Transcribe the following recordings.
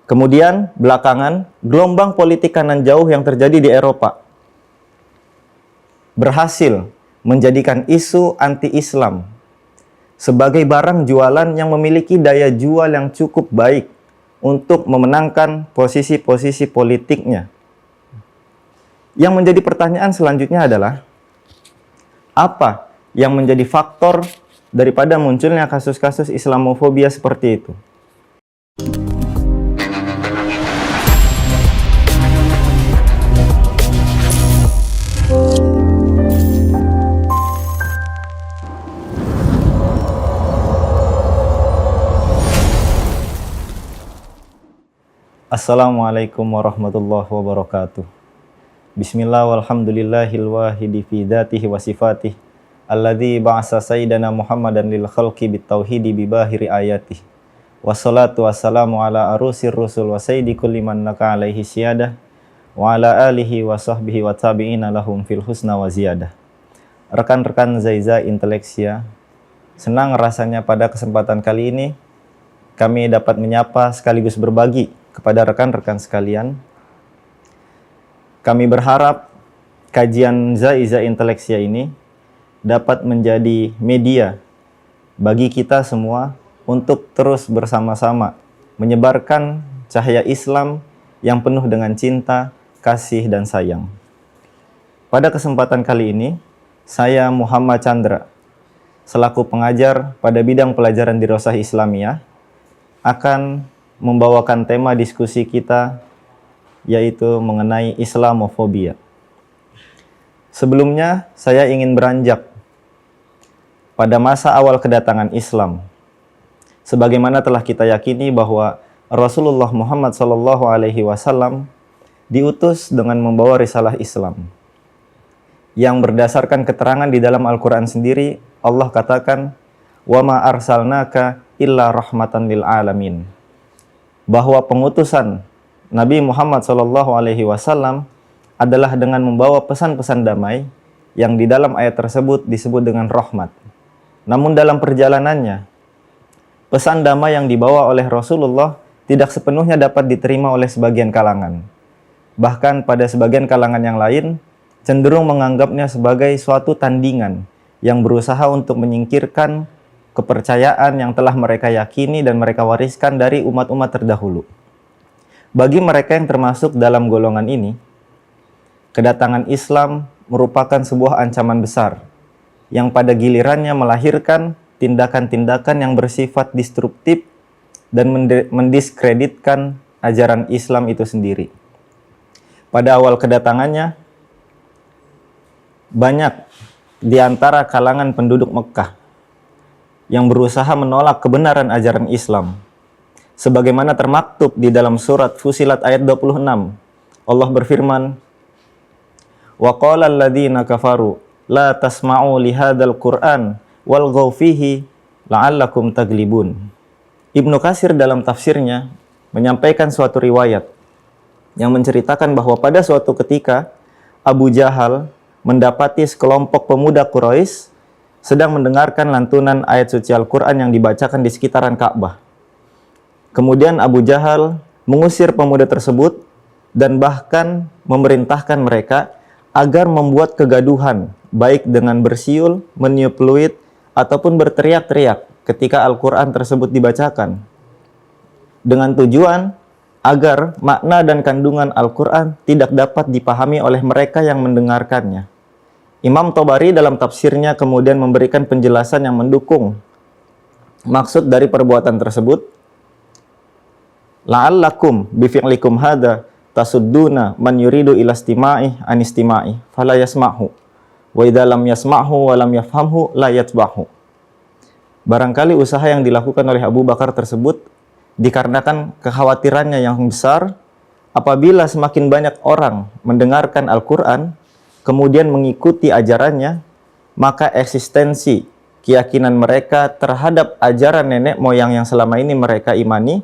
Kemudian belakangan gelombang politik kanan jauh yang terjadi di Eropa berhasil menjadikan isu anti-Islam sebagai barang jualan yang memiliki daya jual yang cukup baik untuk memenangkan posisi-posisi politiknya. Yang menjadi pertanyaan selanjutnya adalah, apa yang menjadi faktor daripada munculnya kasus-kasus Islamofobia seperti itu? Assalamualaikum warahmatullahi wabarakatuh. Bismillah walhamdulillahil wahidi fi dzatihi wa sifatih alladzi ba'asa sayyidana Muhammadan lil khalqi bitauhidi bibahiri ayatih. Wassalatu wassalamu ala arusir rusul wa sayyidi kulli man naka alaihi siyadah wa ala alihi wa sahbihi wa tabi'ina lahum fil husna wa ziyadah. Rekan-rekan Zaiza Inteleksia, senang rasanya pada kesempatan kali ini kami dapat menyapa sekaligus berbagi kepada rekan-rekan sekalian. Kami berharap kajian Zaiza Inteleksia ini dapat menjadi media bagi kita semua untuk terus bersama-sama menyebarkan cahaya Islam yang penuh dengan cinta, kasih, dan sayang. Pada kesempatan kali ini, saya Muhammad Chandra, selaku pengajar pada bidang pelajaran Dirosah Islamiyah, akan membawakan tema diskusi kita, yaitu mengenai Islamofobia. Sebelumnya, saya ingin beranjak pada masa awal kedatangan Islam. Sebagaimana telah kita yakini bahwa Rasulullah Muhammad SAW diutus dengan membawa risalah Islam, yang berdasarkan keterangan di dalam Al-Quran sendiri, Allah katakan, "Wa ma arsalnaka illa rahmatan lil alamin." Bahwa pengutusan Nabi Muhammad SAW adalah dengan membawa pesan-pesan damai yang di dalam ayat tersebut disebut dengan rahmat. Namun dalam perjalanannya, pesan damai yang dibawa oleh Rasulullah tidak sepenuhnya dapat diterima oleh sebagian kalangan. Bahkan pada sebagian kalangan yang lain cenderung menganggapnya sebagai suatu tandingan yang berusaha untuk menyingkirkan kepercayaan yang telah mereka yakini dan mereka wariskan dari umat-umat terdahulu. Bagi mereka yang termasuk dalam golongan ini, kedatangan Islam merupakan sebuah ancaman besar yang pada gilirannya melahirkan tindakan-tindakan yang bersifat destruktif dan mendiskreditkan ajaran Islam itu sendiri. Pada awal kedatangannya, banyak di antara kalangan penduduk Mekah yang berusaha menolak kebenaran ajaran Islam. Sebagaimana termaktub di dalam surat Fusilat ayat 26. Allah berfirman, "Wa qala alladziina kafaru la tasma'u li hadzal Qur'an walghaw fihi la'allakum taglibun." Ibnu Katsir dalam tafsirnya menyampaikan suatu riwayat yang menceritakan bahwa pada suatu ketika Abu Jahal mendapati sekelompok pemuda Quraisy sedang mendengarkan lantunan ayat suci Al-Quran yang dibacakan di sekitaran Ka'bah. Kemudian Abu Jahal mengusir pemuda tersebut dan bahkan memerintahkan mereka agar membuat kegaduhan, baik dengan bersiul, meniup peluit, ataupun berteriak-teriak ketika Al-Quran tersebut dibacakan. Dengan tujuan agar makna dan kandungan Al-Quran tidak dapat dipahami oleh mereka yang mendengarkannya. Imam Tobari dalam tafsirnya kemudian memberikan penjelasan yang mendukung maksud dari perbuatan tersebut. La'allakum bifi'likum hadza tasudduna man yuridu ila istima'i an istima'i fala yasma'hu wa idza lam yasma'hu wa lam yafhamhu la yatba'hu. Barangkali usaha yang dilakukan oleh Abu Bakar tersebut dikarenakan kekhawatirannya yang besar apabila semakin banyak orang mendengarkan Al-Quran kemudian mengikuti ajarannya, maka eksistensi keyakinan mereka terhadap ajaran nenek moyang yang selama ini mereka imani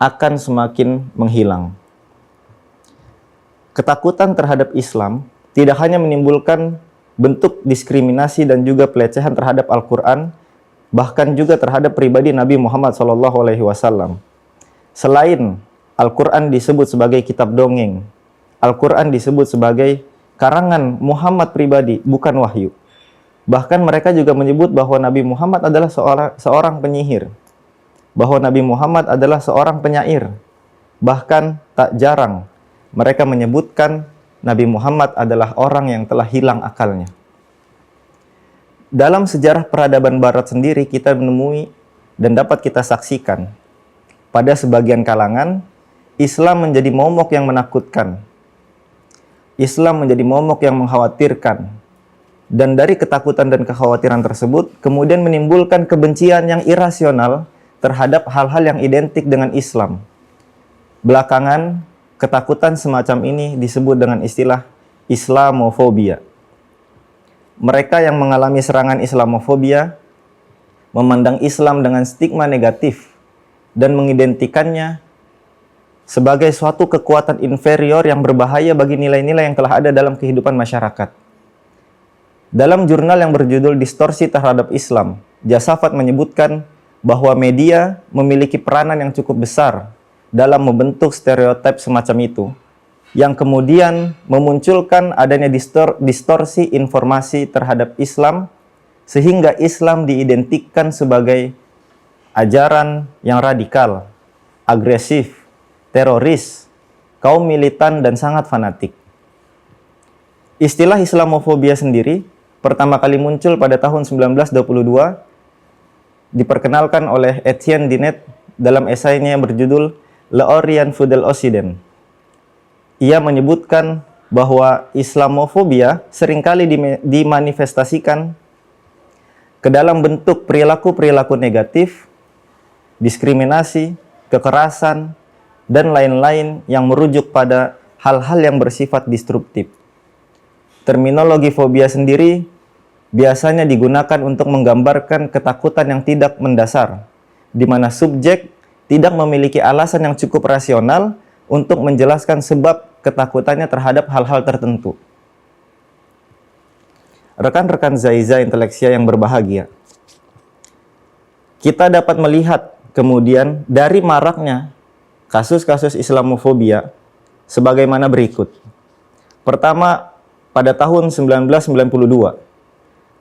akan semakin menghilang. Ketakutan terhadap Islam tidak hanya menimbulkan bentuk diskriminasi dan juga pelecehan terhadap Al-Quran, bahkan juga terhadap pribadi Nabi Muhammad SAW. Selain Al-Quran disebut sebagai kitab dongeng. Al-Quran disebut sebagai karangan Muhammad pribadi, bukan wahyu. Bahkan mereka juga menyebut bahwa Nabi Muhammad adalah seorang penyihir. Bahwa Nabi Muhammad adalah seorang penyair. Bahkan tak jarang mereka menyebutkan Nabi Muhammad adalah orang yang telah hilang akalnya. Dalam sejarah peradaban Barat sendiri kita menemui dan dapat kita saksikan pada sebagian kalangan Islam menjadi momok yang menakutkan. Islam menjadi momok yang mengkhawatirkan. Dan dari ketakutan dan kekhawatiran tersebut kemudian menimbulkan kebencian yang irasional terhadap hal-hal yang identik dengan Islam. Belakangan, ketakutan semacam ini disebut dengan istilah Islamofobia. Mereka yang mengalami serangan Islamofobia memandang Islam dengan stigma negatif dan mengidentikannya sebagai suatu kekuatan inferior yang berbahaya bagi nilai-nilai yang telah ada dalam kehidupan masyarakat. Dalam jurnal yang berjudul Distorsi Terhadap Islam, Jasafat menyebutkan bahwa media memiliki peranan yang cukup besar dalam membentuk stereotip semacam itu, yang kemudian memunculkan adanya distorsi informasi terhadap Islam, sehingga Islam diidentikan sebagai ajaran yang radikal, agresif, teroris, kaum militan, dan sangat fanatik. Istilah Islamofobia sendiri pertama kali muncul pada tahun 1922, diperkenalkan oleh Etienne Dinet dalam esainya yang berjudul L'Orient Fidèle Occident. Ia menyebutkan bahwa Islamofobia seringkali dimanifestasikan ke dalam bentuk perilaku-perilaku negatif, diskriminasi, kekerasan, dan lain-lain yang merujuk pada hal-hal yang bersifat destruktif. Terminologi fobia sendiri biasanya digunakan untuk menggambarkan ketakutan yang tidak mendasar, di mana subjek tidak memiliki alasan yang cukup rasional untuk menjelaskan sebab ketakutannya terhadap hal-hal tertentu. Rekan-rekan Zaiza inteleksia yang berbahagia, kita dapat melihat kemudian dari maraknya kasus-kasus Islamofobia sebagaimana berikut. Pertama, pada tahun 1992,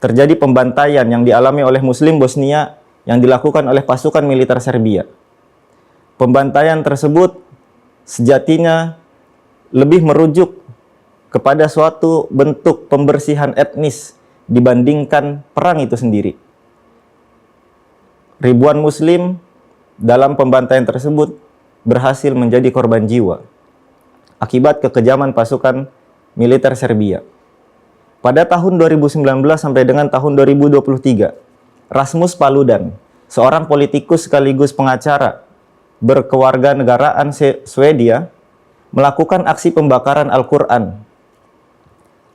terjadi pembantaian yang dialami oleh Muslim Bosnia yang dilakukan oleh pasukan militer Serbia. Pembantaian tersebut sejatinya lebih merujuk kepada suatu bentuk pembersihan etnis dibandingkan perang itu sendiri. Ribuan Muslim dalam pembantaian tersebut berhasil menjadi korban jiwa akibat kekejaman pasukan militer Serbia. Pada tahun 2019 sampai dengan tahun 2023, Rasmus Paludan, seorang politikus sekaligus pengacara berkewarganegaraan Swedia, melakukan aksi pembakaran Al-Quran.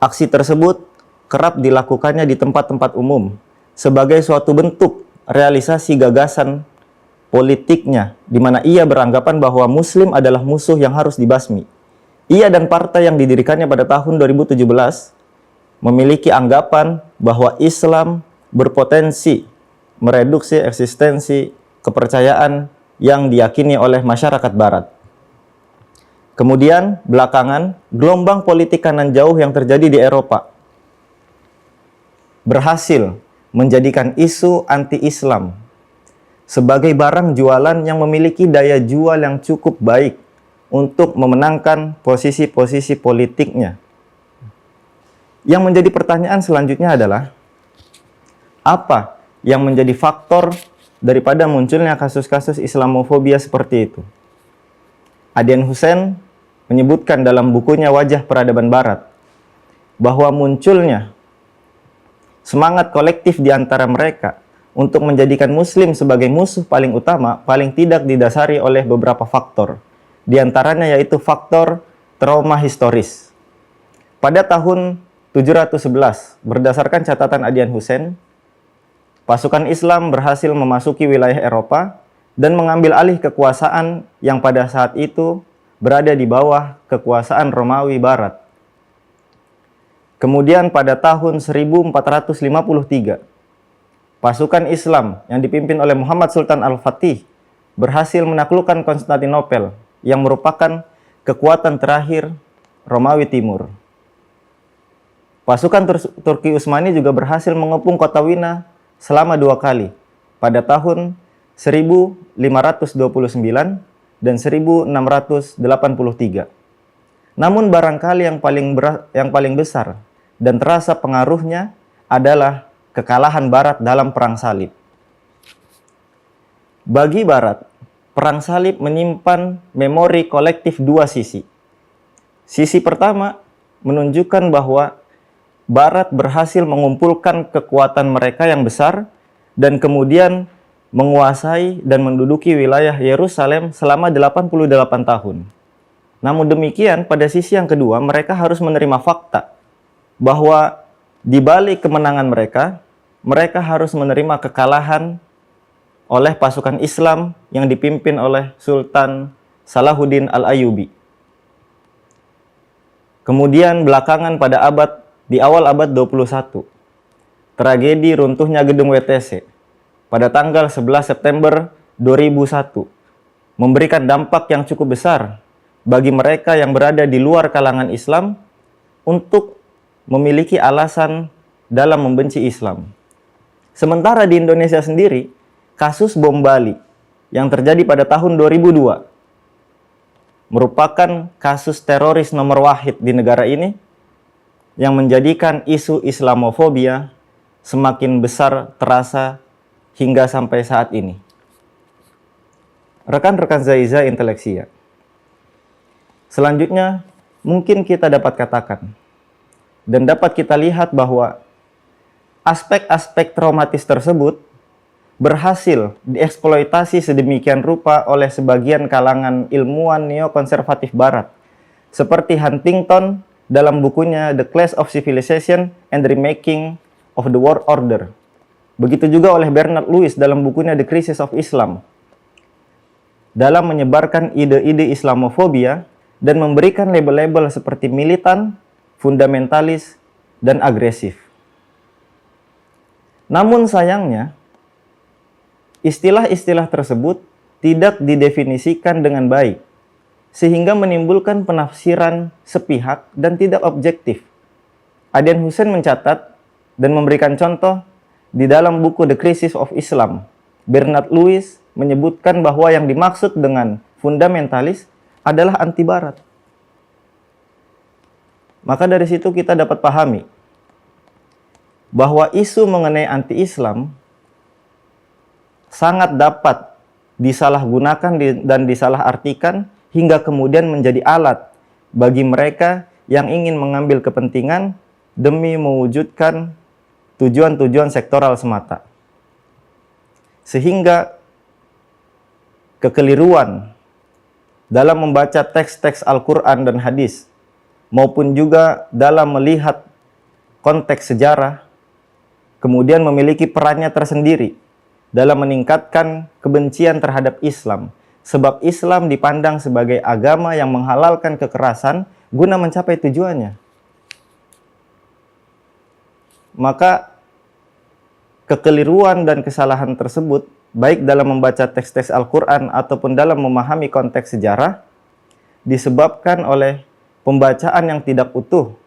Aksi tersebut kerap dilakukannya di tempat-tempat umum sebagai suatu bentuk realisasi gagasan politiknya, di mana ia beranggapan bahwa Muslim adalah musuh yang harus dibasmi. Ia dan partai yang didirikannya pada tahun 2017 memiliki anggapan bahwa Islam berpotensi mereduksi eksistensi kepercayaan yang diyakini oleh masyarakat Barat. Kemudian, belakangan, gelombang politik kanan jauh yang terjadi di Eropa berhasil menjadikan isu anti-Islam sebagai barang jualan yang memiliki daya jual yang cukup baik untuk memenangkan posisi-posisi politiknya. Yang menjadi pertanyaan selanjutnya adalah, apa yang menjadi faktor daripada munculnya kasus-kasus Islamofobia seperti itu? Adian Hussein menyebutkan dalam bukunya Wajah Peradaban Barat bahwa munculnya semangat kolektif di antara mereka untuk menjadikan Muslim sebagai musuh paling utama paling tidak didasari oleh beberapa faktor. Di antaranya yaitu faktor trauma historis. Pada tahun 711, berdasarkan catatan Adian Hussein, pasukan Islam berhasil memasuki wilayah Eropa dan mengambil alih kekuasaan yang pada saat itu berada di bawah kekuasaan Romawi Barat. Kemudian pada tahun 1453, pasukan Islam yang dipimpin oleh Muhammad Sultan Al-Fatih berhasil menaklukkan Konstantinopel yang merupakan kekuatan terakhir Romawi Timur. Pasukan Turki Utsmani juga berhasil mengepung kota Wina selama 2 kali, pada tahun 1529 dan 1683. Namun barangkali yang paling besar dan terasa pengaruhnya adalah kekalahan Barat dalam Perang Salib. Bagi Barat, Perang Salib menyimpan memori kolektif 2 sisi. Sisi pertama menunjukkan bahwa Barat berhasil mengumpulkan kekuatan mereka yang besar dan kemudian menguasai dan menduduki wilayah Yerusalem selama 88 tahun. Namun demikian, pada sisi yang kedua, mereka harus menerima fakta bahwa di balik kemenangan mereka harus menerima kekalahan oleh pasukan Islam yang dipimpin oleh Sultan Salahuddin Al-Ayyubi. Kemudian belakangan di awal abad 21, tragedi runtuhnya gedung WTC pada tanggal 11 September 2001 memberikan dampak yang cukup besar bagi mereka yang berada di luar kalangan Islam untuk memiliki alasan dalam membenci Islam. Sementara di Indonesia sendiri, kasus bom Bali yang terjadi pada tahun 2002 merupakan kasus teroris nomor wahid di negara ini yang menjadikan isu Islamofobia semakin besar terasa hingga sampai saat ini. Rekan-rekan Zaiza Inteleksia, selanjutnya mungkin kita dapat katakan dan dapat kita lihat bahwa aspek-aspek traumatis tersebut berhasil dieksploitasi sedemikian rupa oleh sebagian kalangan ilmuwan neokonservatif Barat, seperti Huntington dalam bukunya The Clash of Civilization and the Remaking of the World Order. Begitu juga oleh Bernard Lewis dalam bukunya The Crisis of Islam, dalam menyebarkan ide-ide Islamofobia dan memberikan label-label seperti militan, fundamentalis, dan agresif. Namun sayangnya, istilah-istilah tersebut tidak didefinisikan dengan baik, sehingga menimbulkan penafsiran sepihak dan tidak objektif. Adian Hussein mencatat dan memberikan contoh di dalam buku The Crisis of Islam. Bernard Lewis menyebutkan bahwa yang dimaksud dengan fundamentalis adalah anti-Barat. Maka dari situ kita dapat pahami bahwa isu mengenai anti-Islam sangat dapat disalahgunakan dan disalahartikan hingga kemudian menjadi alat bagi mereka yang ingin mengambil kepentingan demi mewujudkan tujuan-tujuan sektoral semata. Sehingga kekeliruan dalam membaca teks-teks Al-Quran dan hadis, maupun juga dalam melihat konteks sejarah, kemudian memiliki perannya tersendiri dalam meningkatkan kebencian terhadap Islam. Sebab Islam dipandang sebagai agama yang menghalalkan kekerasan guna mencapai tujuannya. Maka kekeliruan dan kesalahan tersebut, baik dalam membaca teks-teks Al-Quran ataupun dalam memahami konteks sejarah, disebabkan oleh pembacaan yang tidak utuh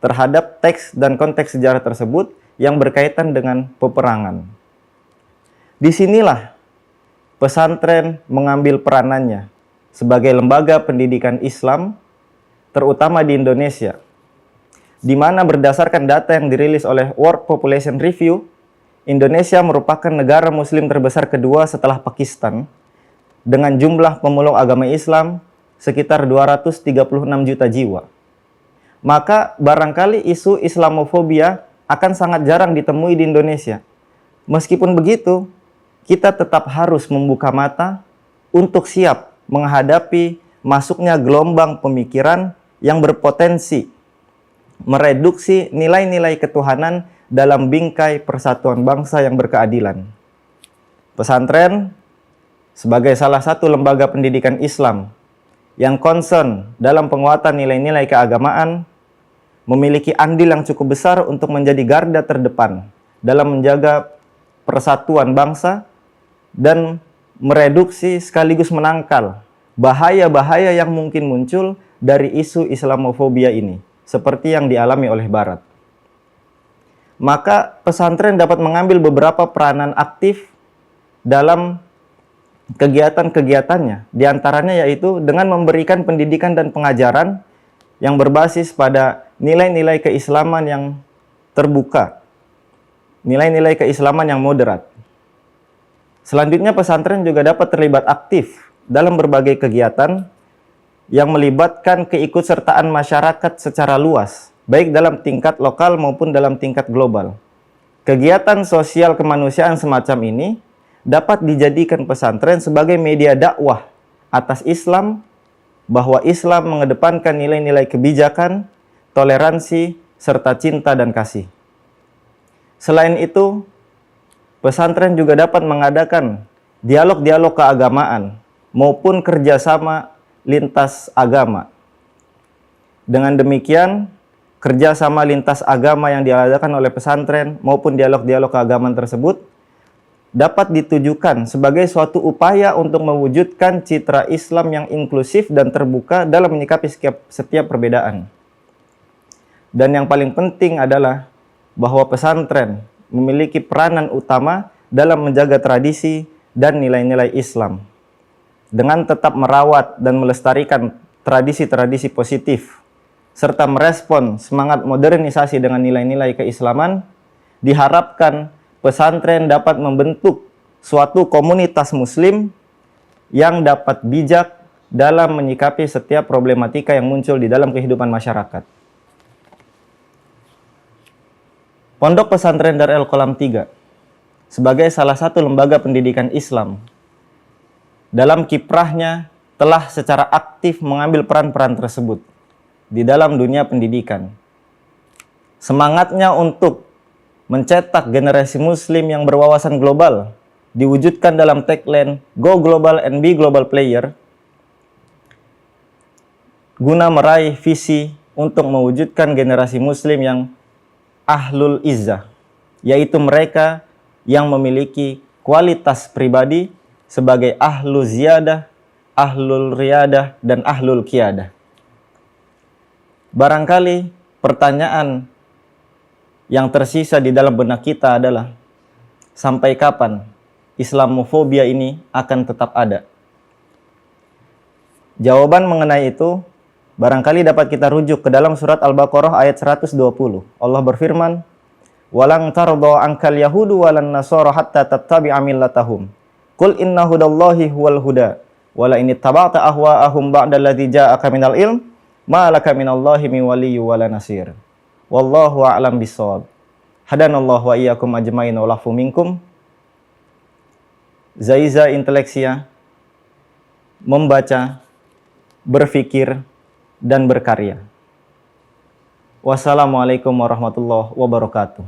terhadap teks dan konteks sejarah tersebut yang berkaitan dengan peperangan. Disinilah pesantren mengambil peranannya sebagai lembaga pendidikan Islam, terutama di Indonesia, di mana berdasarkan data yang dirilis oleh World Population Review, Indonesia merupakan negara muslim terbesar kedua setelah Pakistan, dengan jumlah pemeluk agama Islam sekitar 236 juta jiwa. Maka barangkali isu Islamofobia akan sangat jarang ditemui di Indonesia. Meskipun begitu, kita tetap harus membuka mata untuk siap menghadapi masuknya gelombang pemikiran yang berpotensi mereduksi nilai-nilai ketuhanan dalam bingkai persatuan bangsa yang berkeadilan. Pesantren sebagai salah satu lembaga pendidikan Islam yang concern dalam penguatan nilai-nilai keagamaan memiliki andil yang cukup besar untuk menjadi garda terdepan dalam menjaga persatuan bangsa dan mereduksi sekaligus menangkal bahaya-bahaya yang mungkin muncul dari isu Islamofobia ini, seperti yang dialami oleh Barat. Maka pesantren dapat mengambil beberapa peranan aktif dalam kegiatan-kegiatannya. Di antaranya yaitu dengan memberikan pendidikan dan pengajaran yang berbasis pada nilai-nilai keislaman yang terbuka, nilai-nilai keislaman yang moderat. Selanjutnya, pesantren juga dapat terlibat aktif dalam berbagai kegiatan yang melibatkan keikutsertaan masyarakat secara luas, baik dalam tingkat lokal maupun dalam tingkat global. Kegiatan sosial kemanusiaan semacam ini dapat dijadikan pesantren sebagai media dakwah atas Islam, bahwa Islam mengedepankan nilai-nilai kebijakan, toleransi, serta cinta dan kasih. Selain itu, pesantren juga dapat mengadakan dialog-dialog keagamaan maupun kerjasama lintas agama. Dengan demikian, kerjasama lintas agama yang diadakan oleh pesantren maupun dialog-dialog keagamaan tersebut dapat ditujukan sebagai suatu upaya untuk mewujudkan citra Islam yang inklusif dan terbuka dalam menyikapi setiap perbedaan. Dan yang paling penting adalah bahwa pesantren memiliki peranan utama dalam menjaga tradisi dan nilai-nilai Islam, dengan tetap merawat dan melestarikan tradisi-tradisi positif, serta merespon semangat modernisasi dengan nilai-nilai keislaman. Diharapkan pesantren dapat membentuk suatu komunitas muslim yang dapat bijak dalam menyikapi setiap problematika yang muncul di dalam kehidupan masyarakat. Pondok Pesantren Darul Qalam 3 sebagai salah satu lembaga pendidikan Islam, dalam kiprahnya telah secara aktif mengambil peran-peran tersebut di dalam dunia pendidikan. Semangatnya untuk mencetak generasi muslim yang berwawasan global diwujudkan dalam tagline Go Global and Be Global Player, guna meraih visi untuk mewujudkan generasi muslim yang ahlul izzah, yaitu mereka yang memiliki kualitas pribadi sebagai ahlul ziyadah, ahlul riyadah, dan ahlul qiyadah. Barangkali pertanyaan yang tersisa di dalam benak kita adalah, sampai kapan Islamofobia ini akan tetap ada? Jawaban mengenai itu barangkali dapat kita rujuk ke dalam surat Al-Baqarah ayat 120. Allah berfirman, "Walang tarda ankal yahudu walan nasara hatta tattabi'a millatahum. Qul inna hudallahi huwal huda, wala in ittaba'ta ahwa'ahum ba'dalladzi ja'aka minal ilm, ma laka minallahi min waliyyin wala nasir. Wallahu a'lam bishawab. Hadanallahu wa iyyakum ajmain wa lafu minkum." Zaiza Inteleksia, membaca, berfikir, dan berkarya. Wassalamualaikum warahmatullahi wabarakatuh.